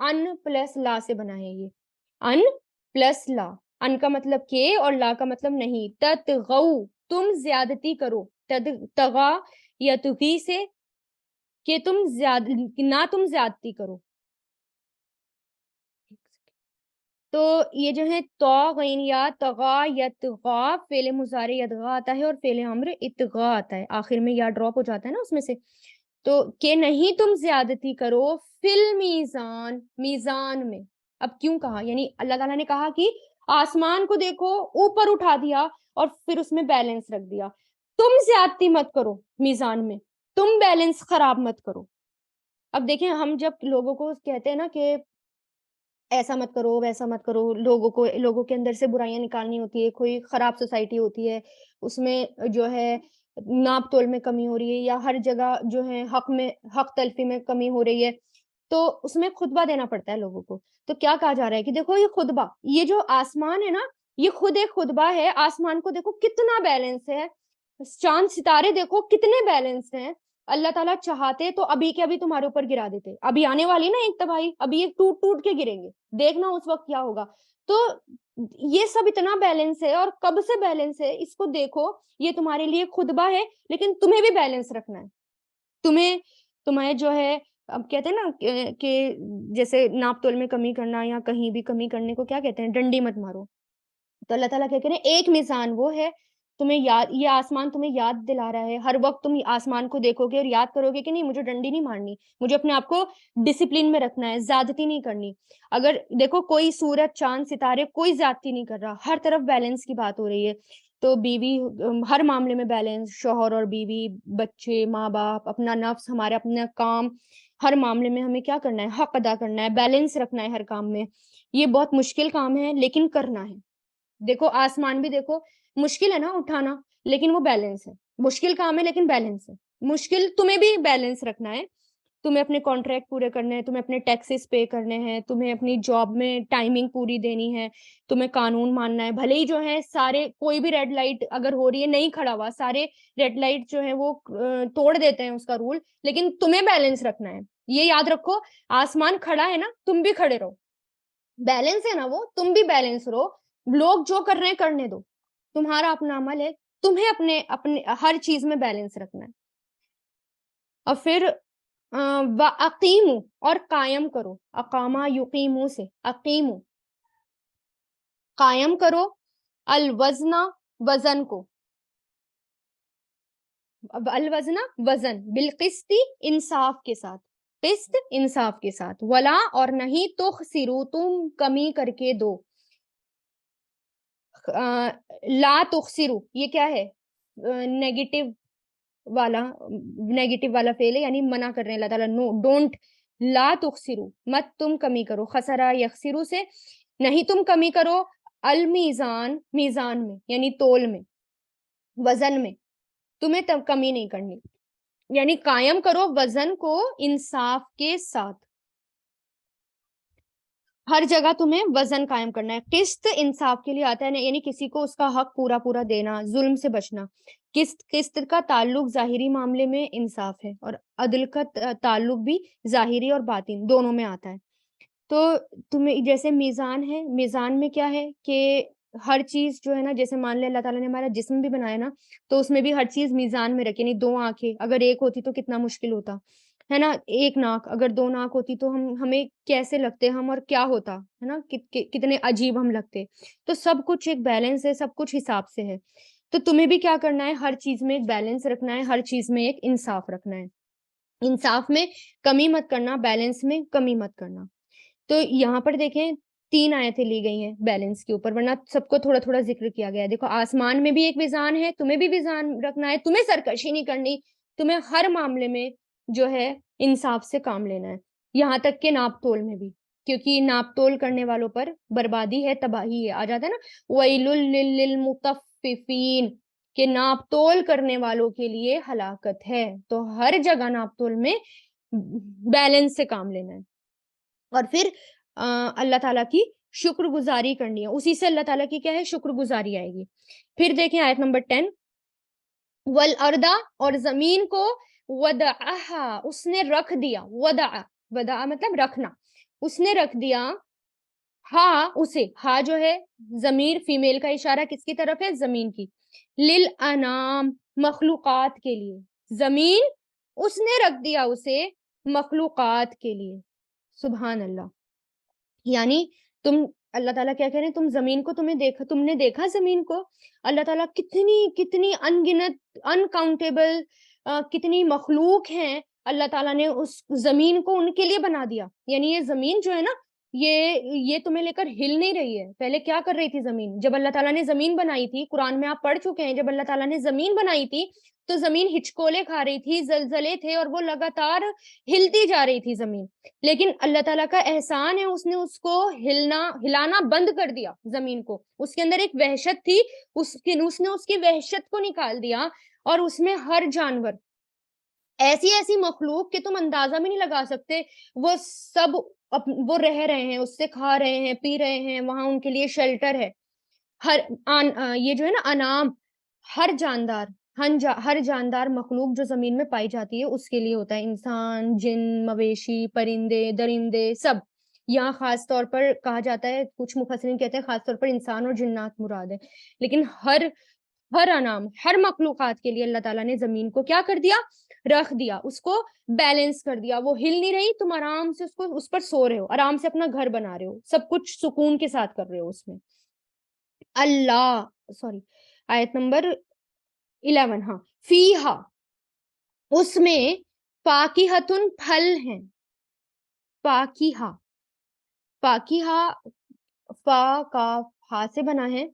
ان پلس لا سے بنا ہے یہ، ان پلس لا، ان کا مطلب کہ اور لا کا مطلب نہیں، تتغو تم زیادتی کرو، تغا یا تغی سے کہ تم نہ تم زیادتی کرو. تو یہ جو ہے تو غین یا تغا یتغا، فعل مضارع یتغا آتا ہے اور فعل امر اتغا آتا ہے، آخر میں یا ڈراپ ہو جاتا ہے نا اس میں سے. تو کہ نہیں تم زیادتی کرو فل میزان، میزان میں. اب کیوں کہا؟ یعنی اللہ تعالیٰ نے کہا کہ آسمان کو دیکھو اوپر اٹھا دیا اور پھر اس میں بیلنس رکھ دیا، تم زیادتی مت کرو میزان میں، تم بیلنس خراب مت کرو. اب دیکھیں ہم جب لوگوں کو کہتے ہیں نا کہ ایسا مت کرو ویسا مت کرو، لوگوں کے اندر سے برائیاں نکالنی ہوتی ہے، کوئی خراب سوسائٹی ہوتی ہے اس میں جو ہے ناپ تول میں کمی ہو رہی ہے، یا ہر جگہ جو ہے حق تلفی میں کمی ہو رہی ہے، تو اس میں خطبہ دینا پڑتا ہے لوگوں کو. تو کیا کہا جا رہا ہے کہ دیکھو یہ خطبہ، یہ جو آسمان ہے نا یہ خود ایک خطبہ ہے. آسمان کو دیکھو کتنا بیلنس ہے، چاند ستارے دیکھو کتنے بیلنس ہیں. اللہ تعالیٰ چاہتے تو ابھی کے ابھی تمہارے اوپر گرا دیتے، ابھی آنے والی نا ایک تباہی، ابھی یہ ٹوٹ ٹوٹ کے گریں گے، دیکھنا اس وقت کیا ہوگا. تو یہ سب اتنا بیلنس ہے، اور کب سے بیلنس ہے اس کو دیکھو. یہ تمہارے لیے خطبہ ہے لیکن تمہیں بھی بیلنس رکھنا ہے. تمہیں جو ہے اب کہتے ہیں نا کہ جیسے ناپ تول میں کمی کرنا یا کہیں بھی کمی کرنے کو کیا کہتے ہیں، ڈنڈی مت مارو. تو اللہ تعالیٰ کیا کہہ رہے ہیں، ایک میزان وہ ہے، تمہیں یاد، یہ آسمان تمہیں یاد دلا رہا ہے. ہر وقت تم آسمان کو دیکھو گے اور یاد کرو گے کہ نہیں مجھے ڈنڈی نہیں مارنی، مجھے اپنے آپ کو ڈسپلن میں رکھنا ہے، زیادتی نہیں کرنی. اگر دیکھو کوئی سورج چاند ستارے کوئی زیادتی نہیں کر رہا، ہر طرف بیلنس کی بات ہو رہی ہے. تو بیوی ہر معاملے میں بیلنس، شوہر اور بیوی، بچے، ماں باپ، اپنا نفس، ہمارا اپنا کام، ہر معاملے میں ہمیں کیا کرنا ہے، حق ادا کرنا ہے، بیلنس رکھنا ہے ہر کام میں. یہ بہت مشکل کام ہے لیکن کرنا ہے. دیکھو آسمان بھی دیکھو مشکل ہے نا اٹھانا، لیکن وہ بیلنس ہے. مشکل کام ہے لیکن بیلنس ہے. مشکل تمہیں بھی بیلنس رکھنا ہے، تمہیں اپنے کانٹریکٹ پورے کرنے ہیں، تمہیں اپنے ٹیکسز پے کرنے ہیں، تمہیں اپنی جاب میں ٹائمنگ پوری دینی ہے، تمہیں قانون ماننا ہے. بھلے ہی جو ہے سارے، کوئی بھی ریڈ لائٹ اگر ہو رہی ہے نہیں کھڑا ہوا، سارے ریڈ لائٹ جو ہے وہ توڑ دیتے ہیں اس کا رول، لیکن تمہیں بیلنس رکھنا ہے. یہ یاد رکھو آسمان کھڑا ہے نا، تم بھی کھڑے رہو. بیلنس ہے نا وہ، تم بھی بیلنس رہو. لوگ جو کر رہے ہیں کرنے دو، تمہارا اپنا عمل ہے، تمہیں اپنے ہر چیز میں بیلنس رکھنا ہے. اور پھر وَأَقِیمُ، اور قائم کرو. اقامہ یقیمو سے، اقیمو قائم کرو، الوزن وزن کو، الوزن وزن، بالقسط انصاف کے ساتھ، قسط انصاف کے ساتھ، ولا اور نہیں تخسرو تم کمی کر کے دو. لا تخسرو یہ کیا ہے، نیگیٹو والا فعل ہے، یعنی منع کر رہے ہیں اللہ تعالیٰ، نو ڈونٹ، لا تخسرو مت تم کمی کرو، خسرا یخسرو سے نہیں تم کمی کرو، المیزان میزان میں یعنی تول میں، وزن میں تمہیں تب کمی نہیں کرنی. یعنی قائم کرو وزن کو انصاف کے ساتھ، ہر جگہ تمہیں وزن قائم کرنا ہے. قسط انصاف کے لیے آتا ہے، یعنی کسی کو اس کا حق پورا پورا دینا، ظلم سے بچنا. قسط کا تعلق ظاہری معاملے میں انصاف ہے، اور عدل کا تعلق بھی ظاہری اور باطن دونوں میں آتا ہے. تو تمہیں جیسے میزان ہے، میزان میں کیا ہے کہ ہر چیز جو ہے نا، جیسے مان لیں اللہ تعالیٰ نے ہمارا جسم بھی بنایا نا، تو اس میں بھی ہر چیز میزان میں رکھے. یعنی 2 آنکھیں اگر ایک ہوتی تو کتنا مشکل ہوتا ہے نا، ایک ناک اگر 2 ناک ہوتی تو ہمیں کیسے لگتے ہم، اور کیا ہوتا ہے نا، کتنے عجیب ہم لگتے. تو سب کچھ ایک بیلنس ہے، سب کچھ حساب سے ہے. تو تمہیں بھی کیا کرنا ہے، ہر چیز میں ایک بیلنس رکھنا ہے، ہر چیز میں ایک انصاف رکھنا ہے. انصاف میں کمی مت کرنا، بیلنس میں کمی مت کرنا. تو یہاں پر دیکھیں 3 آیتیں لی گئی ہیں بیلنس کے اوپر، ورنہ سب کو تھوڑا تھوڑا ذکر کیا گیا ہے. دیکھو آسمان میں بھی ایک میزان ہے، تمہیں بھی میزان رکھنا ہے، تمہیں سرکشی نہیں کرنی، تمہیں ہر معاملے میں جو ہے انصاف سے کام لینا ہے، یہاں تک کہ ناپ تول میں بھی، کیونکہ ناپ تول کرنے والوں پر بربادی ہے، تباہی ہے. آ جاتا ہے نا وَيْلٌ لِّلْمُطَفِّفِينَ، کہ ناپ تول کرنے والوں کے لیے ہلاکت ہے. تو ہر جگہ ناپ تول میں بیلنس سے کام لینا ہے. اور پھر اللہ تعالیٰ کی شکر گزاری کرنی ہے، اسی سے اللہ تعالیٰ کی کیا ہے، شکر گزاری آئے گی. پھر دیکھیں آیت نمبر 10، والارض، اور زمین کو، وضعها اس نے رکھ دیا، وضع مطلب رکھنا، اس نے رکھ دیا ہاں اسے، ہاں جو ہے ضمیر فیمیل کا اشارہ کس کی طرف ہے؟ زمین کی، للانام مخلوقات کے لیے، زمین اس نے رکھ دیا اسے مخلوقات کے لیے. سبحان اللہ. یعنی تم، اللہ تعالیٰ کیا کہہ رہے ہیں، تم زمین کو تم نے دیکھا زمین کو؟ اللہ تعالیٰ کتنی کتنی انگنت انکاؤنٹیبل کتنی مخلوق ہیں، اللہ تعالیٰ نے اس زمین کو ان کے لیے بنا دیا. یعنی یہ زمین جو ہے نا، یہ تمہیں لے کر ہل نہیں رہی ہے. پہلے کیا کر رہی تھی زمین؟ جب اللہ تعالیٰ نے زمین بنائی تھی، قرآن میں آپ پڑھ چکے ہیں، جب اللہ تعالیٰ نے زمین بنائی تھی تو زمین ہچکولے کھا رہی تھی، زلزلے تھے، اور وہ لگاتار ہلتی جا رہی تھی زمین. لیکن اللہ تعالیٰ کا احسان ہے، اس نے اس کو ہلانا بند کر دیا زمین کو. اس کے اندر ایک وحشت تھی، اس نے اس کی وحشت کو نکال دیا، اور اس میں ہر جانور، ایسی ایسی مخلوق کہ تم اندازہ بھی نہیں لگا سکتے، وہ سب وہ رہ رہے ہیں، اس سے کھا رہے ہیں، پی رہے ہیں، وہاں ان کے لیے شیلٹر ہے. یہ جو ہے نا انعام، ہر جاندار مخلوق جو زمین میں پائی جاتی ہے اس کے لیے ہوتا ہے، انسان، جن، مویشی، پرندے، درندے، سب. یہاں خاص طور پر کہا جاتا ہے، کچھ مفسرین کہتے ہیں خاص طور پر انسان اور جنات مراد ہے، لیکن ہر انعام، ہر مخلوقات کے لیے اللہ تعالیٰ نے زمین کو کیا کر دیا؟ رکھ دیا، اس کو بیلنس کر دیا. وہ ہل نہیں رہی، تم آرام سے اس پر سو رہے ہو، آرام سے اپنا گھر بنا رہے ہو، سب کچھ سکون کے ساتھ کر رہے ہو اس میں. اللہ، سوری، آیت نمبر 11. ہاں، فیہا، اس میں فاکہتن پھل ہیں، فاکہہ، فاکہہ فا کاف ہا سے بنا ہے،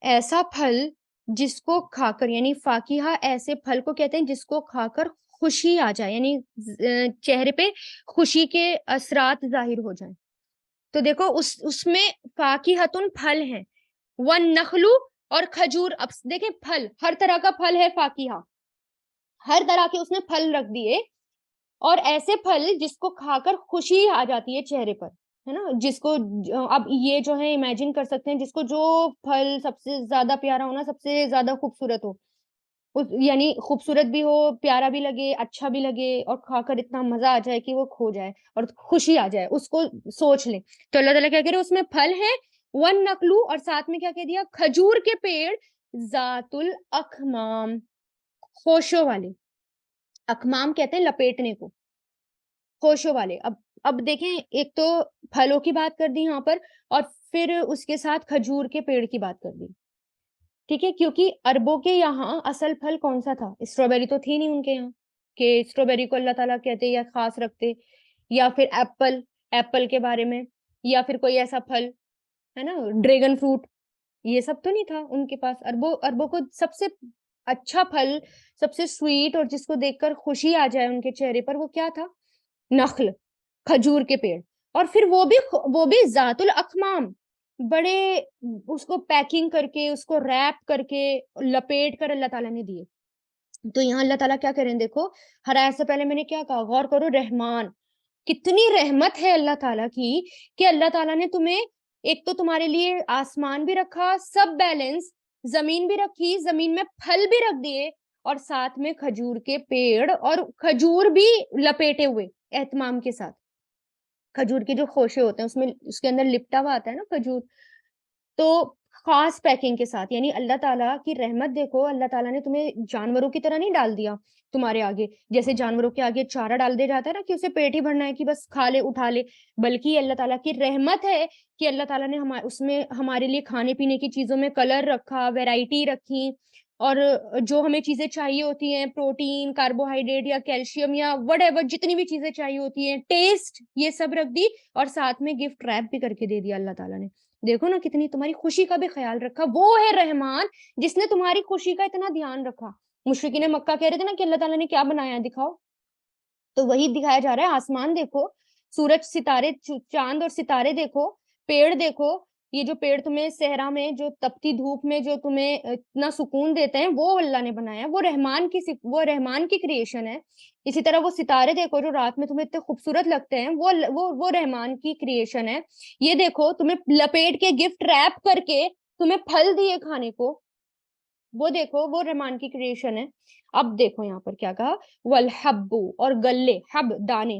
ایسا پھل جس کو کھا کر، یعنی فاکہہ ایسے پھل کو کہتے ہیں جس کو کھا کر خوشی آ جائے، یعنی چہرے پہ خوشی کے اثرات ظاہر ہو جائیں. تو دیکھو اس میں فاکہتن پھل ہیں، والنخل، اور کھجور. اب دیکھیں پھل، ہر طرح کا پھل ہے، فاکہہ ہر طرح کے اس نے پھل رکھ دیے، اور ایسے پھل جس کو کھا کر خوشی آ جاتی ہے چہرے پر، ہے نا. جس کو اب یہ جو ہے امیجن کر سکتے ہیں، جس کو جو پھل سب سے زیادہ پیارا ہونا، سب سے زیادہ خوبصورت ہو، یعنی خوبصورت بھی ہو، پیارا بھی لگے، اچھا بھی لگے، اور کھا کر اتنا مزہ آ جائے کہ وہ کھو جائے اور خوشی آ جائے، اس کو سوچ لیں. تو اللہ تعالیٰ کیا کہہ رہے ہیں، اس میں پھل ہے، ون نقلو، اور ساتھ میں کیا کہہ دیا؟ کھجور کے پیڑ، ذات الاکمام، خوشوں والے. اکمام کہتے ہیں لپیٹنے کو، خوشوں والے. اب دیکھیں، ایک تو پھلوں کی بات کر دی یہاں پر، اور پھر اس کے ساتھ کھجور کے پیڑ کی بات کر دی. ٹھیک ہے، کیونکہ عربوں کے یہاں اصل پھل کون سا تھا؟ اسٹرابیری تو تھی نہیں ان کے یہاں کہ اسٹرابیری کو اللہ تعالیٰ کہتے یا خاص رکھتے، یا پھر ایپل کے بارے میں، یا پھر کوئی ایسا پھل ہے نا، ڈریگن فروٹ، یہ سب تو نہیں تھا ان کے پاس. اربوں کو سب سے اچھا پھل، سب سے سویٹ، اور جس کو دیکھ کر خوشی آ جائے ان کے چہرے پر، وہ کیا تھا؟ نخل، کھجور کے پیڑ. اور پھر وہ بھی ذات الاکمام، بڑے اس کو پیکنگ کر کے، اس کو ریپ کر کے، لپیٹ کر اللہ تعالیٰ نے دیے. تو یہاں اللہ تعالیٰ کیا کریں، دیکھو ہر آیت سے پہلے میں نے کیا کہا، غور کرو، رحمان، کتنی رحمت ہے اللہ تعالیٰ کی کہ اللہ تعالیٰ نے تمہیں ایک تو تمہارے لیے آسمان بھی رکھا، سب بیلنس، زمین بھی رکھی، زمین میں پھل بھی رکھ دیے، اور ساتھ میں کھجور کے پیڑ، اور کھجور بھی لپیٹے ہوئے اہتمام کے ساتھ. کھجور کے جو خوشے ہوتے ہیں، اس کے اندر لپٹا ہوا آتا ہے نا کھجور، تو خاص پیکنگ کے ساتھ. یعنی اللہ تعالیٰ کی رحمت دیکھو، اللہ تعالیٰ نے تمہیں جانوروں کی طرح نہیں ڈال دیا تمہارے آگے، جیسے جانوروں کے آگے چارہ ڈال دیا جاتا ہے نا کہ اسے پیٹ ہی بھرنا ہے کہ بس کھا لے اٹھا لے، بلکہ اللہ تعالیٰ کی رحمت ہے کہ اللہ تعالیٰ نے اس میں ہمارے لیے کھانے پینے کی چیزوں میں کلر رکھا، ویرائٹی رکھی، اور جو ہمیں چیزیں چاہیے ہوتی ہیں، پروٹین، کاربوہائیڈریٹ یا کیلشیم یا وٹ ایور، جتنی بھی چیزیں چاہیے ہوتی ہیں، ٹیسٹ، یہ سب رکھ دی، اور ساتھ میں گفٹ ریپ بھی کر کے دے دیا اللہ تعالیٰ نے. دیکھو نا کتنی تمہاری خوشی کا بھی خیال رکھا. وہ ہے رحمان جس نے تمہاری خوشی کا اتنا دھیان رکھا. مشرکین مکہ کہہ رہے تھے نا کہ اللہ تعالیٰ نے کیا بنایا ہے دکھاؤ، تو وہی دکھایا جا رہا ہے. آسمان دیکھو، سورج، ستارے، چاند اور ستارے دیکھو، پیڑ دیکھو. یہ جو پیڑ تمہیں صحرا میں، جو تپتی دھوپ میں جو تمہیں اتنا سکون دیتے ہیں، وہ اللہ نے بنایا ہے، وہ رحمان کی کریشن ہے. اسی طرح وہ ستارے دیکھو جو رات میں تمہیں اتنے خوبصورت لگتے ہیں، وہ رحمان کی کریشن ہے. یہ دیکھو تمہیں لپیٹ کے گفٹ ریپ کر کے تمہیں پھل دیے کھانے کو، وہ دیکھو وہ رحمان کی کریشن ہے. اب دیکھو یہاں پر کیا کہا، والحب، اور گلے، حب دانے،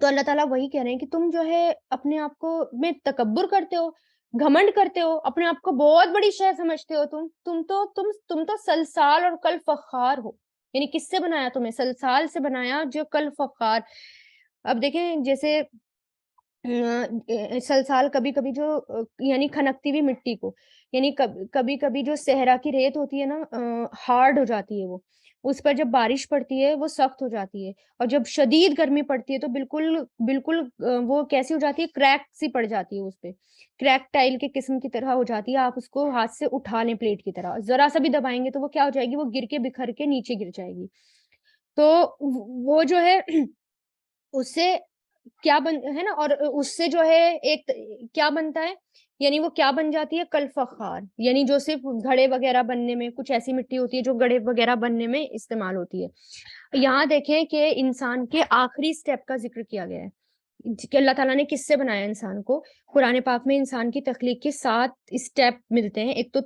تو اللہ تعالیٰ وہی کہہ رہے ہیں کہ تم جو ہے اپنے آپ کو میں تکبر کرتے ہو، گھمنڈ کرتے ہو، اپنے آپ کو بہت بڑی شے سمجھتے ہو تم تو سلسال اور کل فخار ہو. یعنی کس سے بنایا تمہیں؟ سلسال سے بنایا جو کل فخار. اب دیکھیں جیسے سلسال کبھی کبھی جو یعنی کھنکتی ہوئی مٹی کو، یعنی کبھی کبھی جو صحرا کی ریت ہوتی ہے نا، ہارڈ ہو جاتی ہے وہ، اس پر جب بارش پڑتی ہے وہ سخت ہو جاتی ہے، اور جب شدید گرمی پڑتی ہے تو بالکل بالکل وہ کیسی ہو جاتی ہے، کریک سی پڑ جاتی ہے اس پہ، کریک ٹائل کے قسم کی طرح ہو جاتی ہے. آپ اس کو ہاتھ سے اٹھا لیں پلیٹ کی طرح، ذرا سا بھی دبائیں گے تو وہ کیا ہو جائے گی، وہ گر کے بکھر کے نیچے گر جائے گی. تو وہ جو ہے اس سے کیا ہے نا، اور اس سے جو ہے ایک کیا بنتا ہے، یعنی وہ کیا بن جاتی ہے، کل فخار. یعنی جو صرف گھڑے وغیرہ بننے میں، کچھ ایسی مٹی ہوتی ہے جو گھڑے وغیرہ بننے میں استعمال ہوتی ہے. یہاں دیکھیں کہ انسان کے آخری سٹیپ کا ذکر کیا گیا ہے کہ اللہ تعالیٰ نے کس سے بنایا انسان کو. قرآن پاک میں انسان کی تخلیق کے 7 اسٹیپ ملتے ہیں. ایک تو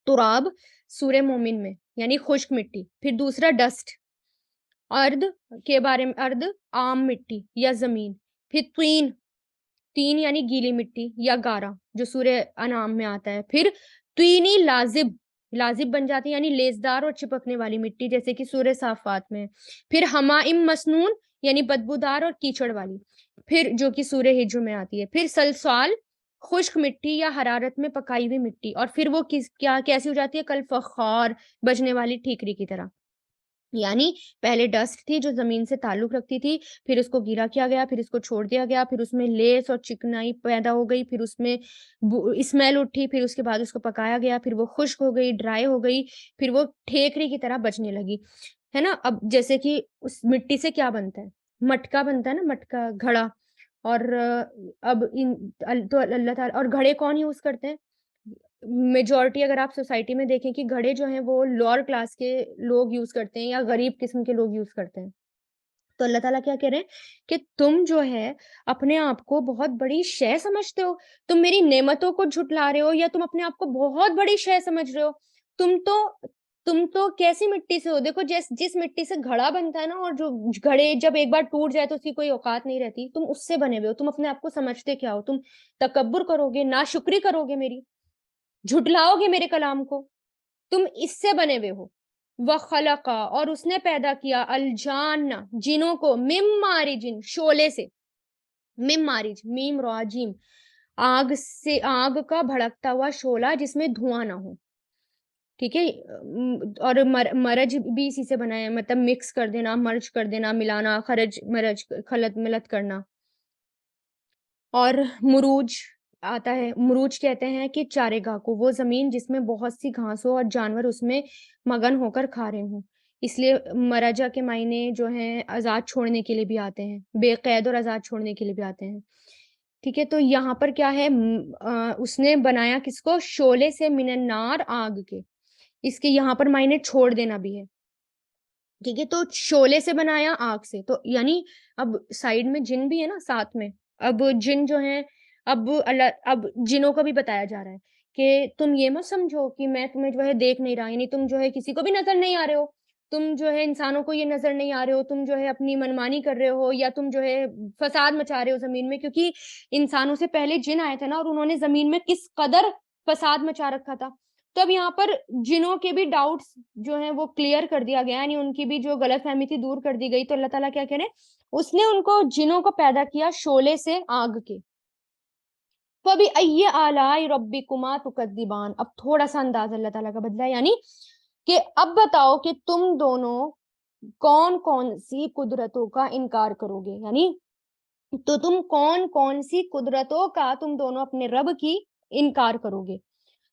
تراب سورہ مومن میں، یعنی خشک مٹی. پھر دوسرا ڈسٹ، ارد کے بارے میں، ارد عام مٹی یا زمین. پھر تین یعنی گیلی مٹی یا گارا جو سورہ انعام میں آتا ہے. پھر توینی لازب بن جاتی ہے، یعنی لیزدار اور چپکنے والی مٹی جیسے کہ سورہ صافات میں. پھر ہمائم مسنون یعنی بدبودار اور کیچڑ والی، پھر جو کہ سورہ ہجر میں آتی ہے. پھر سلسال خشک مٹی یا حرارت میں پکائی ہوئی مٹی، اور پھر وہ کیسی ہو جاتی ہے، کل فخار بجنے والی ٹھیکری کی طرح. یعنی پہلے ڈسٹ تھی جو زمین سے تعلق رکھتی تھی، پھر اس کو گیلا کیا گیا، پھر اس کو چھوڑ دیا گیا، پھر اس میں لیس اور چکنائی پیدا ہو گئی، پھر اس میں اسمیل اٹھی، پھر اس کے بعد اس کو پکایا گیا، پھر وہ خشک ہو گئی، ڈرائی ہو گئی، پھر وہ ٹھیکری کی طرح بچنے لگی، ہے نا. اب جیسے کہ اس مٹی سے کیا بنتا ہے، مٹکا بنتا ہے نا، مٹکا گھڑا. اور اب تو اللہ تعالیٰ، اور گھڑے کون یوز کرتے ہیں؟ میجورٹی اگر آپ سوسائٹی میں دیکھیں کہ گھڑے جو ہیں وہ لوور کلاس کے لوگ یوز کرتے ہیں یا غریب قسم کے لوگ یوز کرتے ہیں. تو اللہ تعالیٰ کیا کہہ رہے ہیں کہ تم جو ہے اپنے آپ کو بہت بڑی شے سمجھتے ہو، تم میری نعمتوں کو جھٹلا رہے ہو، یا تم اپنے آپ کو بہت بڑی شے سمجھ رہے ہو. تم تو تم تو کیسی مٹی سے ہو، دیکھو جس مٹی سے گھڑا بنتا ہے نا، اور جو گھڑے جب ایک بار ٹوٹ جائے تو اس کی کوئی اوقات نہیں رہتی، تم اس سے بنے ہوئے ہو. تم اپنے آپ کو سمجھتے کیا ہو؟ تم تکبر کرو گے، ناشکری کرو گے میری، جھٹلاؤ گے میرے کلام کو. تم اس سے بنے ہوئے ہو. وَخَلَقَ اور اس نے پیدا کیا، الجان جنوں کو، مم مارجن شعلے سے، مم مارج میم را جیم، آگ سے، آگ کا بھڑکتا ہوا شعلہ جس میں دھواں نہ ہو. ٹھیک ہے. اور مرج بھی اسی سے بنا ہے، مطلب مکس کر دینا، مرج کر دینا، ملانا، خرج مرج خلط ملت کرنا. اور مروج آتا ہے، مروج کہتے ہیں کہ چارے گاہ کو، وہ زمین جس میں بہت سی گھاس ہو اور جانور اس میں مگن ہو کر کھا رہے ہوں. اس لیے مرجا کے معنی جو ہیں آزاد چھوڑنے کے لیے بھی آتے ہیں، بے قید اور آزاد چھوڑنے کے لیے بھی آتے ہیں. ٹھیک ہے. تو یہاں پر کیا ہے، اس نے بنایا کس کو، شعلے سے، من النار آگ کے. اس کے یہاں پر معنی چھوڑ دینا بھی ہے. ٹھیک ہے. تو شعلے سے بنایا، آگ سے. تو یعنی اب سائڈ میں جن بھی ہے نا ساتھ میں. اب جن جو ہیں، اب جنوں کو بھی بتایا جا رہا ہے کہ تم یہ مت سمجھو کہ میں تمہیں جو ہے دیکھ نہیں رہا، یعنی تم جو ہے کسی کو بھی نظر نہیں آ رہے ہو، تم جو ہے انسانوں کو یہ نظر نہیں آ رہے ہو، تم جو ہے اپنی منمانی کر رہے ہو، یا تم جو ہے فساد مچا رہے ہو زمین میں. کیونکہ انسانوں سے پہلے جن آئے تھے نا، اور انہوں نے زمین میں کس قدر فساد مچا رکھا تھا. تو اب یہاں پر جنوں کے بھی ڈاؤٹس جو ہیں وہ کلیئر کر دیا گیا، یعنی ان کی بھی جو غلط فہمی تھی دور کر دی گئی. تو اللہ تعالیٰ کیا کہہ رہے ہیں، اس نے ان کو جنوں کو پیدا کیا شعلے سے، آگ کے. فَبِأَيِّ آلَاءِ رَبِّكُمَا تُكَذِّبَانِ. اب تھوڑا سا انداز اللہ تعالیٰ کا بدلا ہے، یعنی کہ اب بتاؤ کہ تم دونوں کون کون سی قدرتوں کا انکار کرو گے. یعنی تو تم کون کون سی قدرتوں کا تم دونوں اپنے رب کی انکار کرو گے.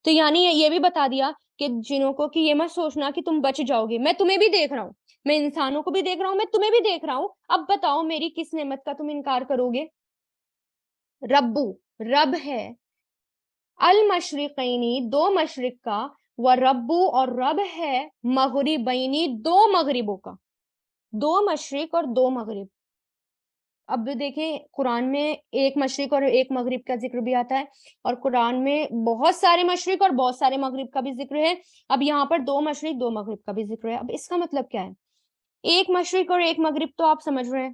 تو یعنی یہ بھی بتا دیا کہ جنوں کو کہ یہ مت سوچنا کہ تم بچ جاؤ گے، میں تمہیں بھی دیکھ رہا ہوں، میں انسانوں کو بھی دیکھ رہا ہوں، میں تمہیں بھی دیکھ رہا ہوں. اب بتاؤ میری کس نعمت کا تم انکار کرو گے. ربو، رب ہے، المشرقینی دو مشرق کا، و ربو اور رب ہے، مغربینی دو مغربوں کا، دو مشرق اور دو مغرب. اب دیکھیں قرآن میں ایک مشرق اور ایک مغرب کا ذکر بھی آتا ہے، اور قرآن میں بہت سارے مشرق اور بہت سارے مغرب کا بھی ذکر ہے. اب یہاں پر دو مشرق دو مغرب کا بھی ذکر ہے. اب اس کا مطلب کیا ہے، ایک مشرق اور ایک مغرب تو آپ سمجھ رہے ہیں